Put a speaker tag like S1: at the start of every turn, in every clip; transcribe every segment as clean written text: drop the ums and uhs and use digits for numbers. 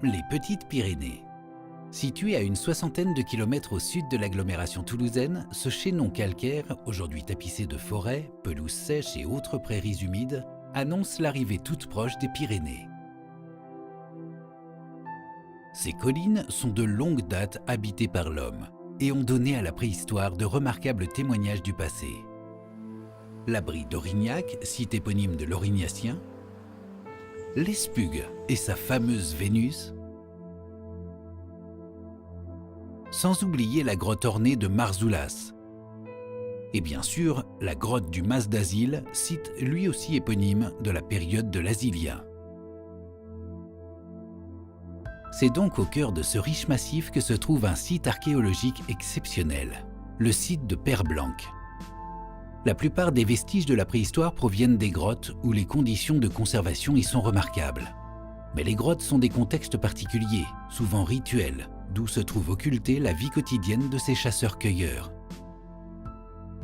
S1: Les Petites Pyrénées. Situé à une soixantaine de kilomètres au sud de l'agglomération toulousaine, ce chaînon calcaire, aujourd'hui tapissé de forêts, pelouses sèches et autres prairies humides, annonce l'arrivée toute proche des Pyrénées. Ces collines sont de longue date habitées par l'homme et ont donné à la préhistoire de remarquables témoignages du passé. L'abri d'Aurignac, site éponyme de l'Aurignacien, l'Espugue et sa fameuse Vénus, sans oublier la grotte ornée de Marzoulas, et bien sûr la grotte du Mas d'Asile, site lui aussi éponyme de la période de l'Asilia. C'est donc au cœur de ce riche massif que se trouve un site archéologique exceptionnel, le site de Père-Blanc. La plupart des vestiges de la préhistoire proviennent des grottes où les conditions de conservation y sont remarquables. Mais les grottes sont des contextes particuliers, souvent rituels, d'où se trouve occultée la vie quotidienne de ces chasseurs-cueilleurs.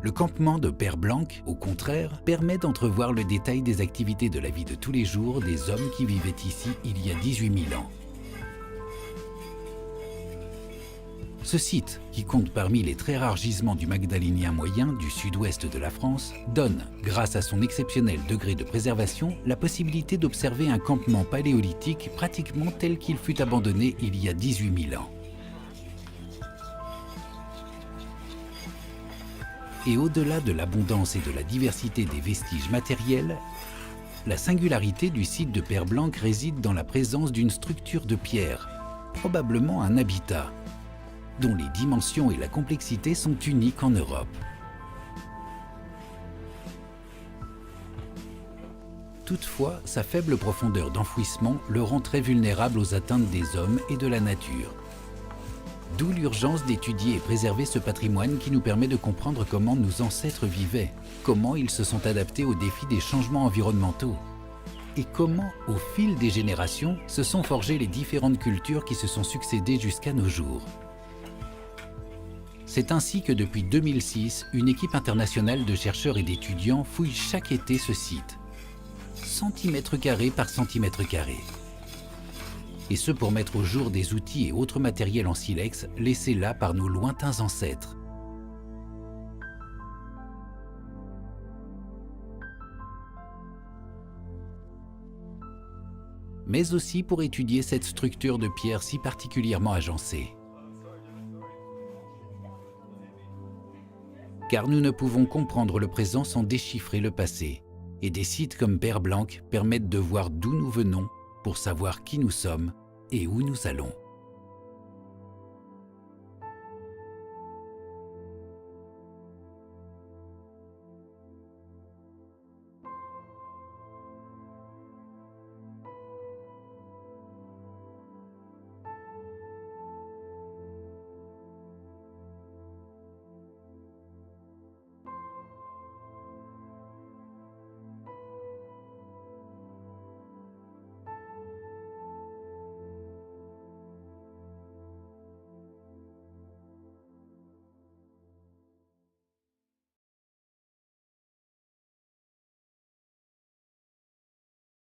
S1: Le campement de Père-Blanc, au contraire, permet d'entrevoir le détail des activités de la vie de tous les jours des hommes qui vivaient ici il y a 18 000 ans. Ce site, qui compte parmi les très rares gisements du Magdalénien moyen du sud-ouest de la France, donne, grâce à son exceptionnel degré de préservation, la possibilité d'observer un campement paléolithique pratiquement tel qu'il fut abandonné il y a 18 000 ans. Et au-delà de l'abondance et de la diversité des vestiges matériels, la singularité du site de Père-Blanc réside dans la présence d'une structure de pierre, probablement un habitat, dont les dimensions et la complexité sont uniques en Europe. Toutefois, sa faible profondeur d'enfouissement le rend très vulnérable aux atteintes des hommes et de la nature. D'où l'urgence d'étudier et préserver ce patrimoine qui nous permet de comprendre comment nos ancêtres vivaient, comment ils se sont adaptés aux défis des changements environnementaux, et comment, au fil des générations, se sont forgées les différentes cultures qui se sont succédées jusqu'à nos jours. C'est ainsi que depuis 2006, une équipe internationale de chercheurs et d'étudiants fouille chaque été ce site, centimètre carré par centimètre carré. Et ce pour mettre au jour des outils et autres matériels en silex laissés là par nos lointains ancêtres. Mais aussi pour étudier cette structure de pierre si particulièrement agencée. Car nous ne pouvons comprendre le présent sans déchiffrer le passé. Et des sites comme Père-Blanc permettent de voir d'où nous venons pour savoir qui nous sommes et où nous allons.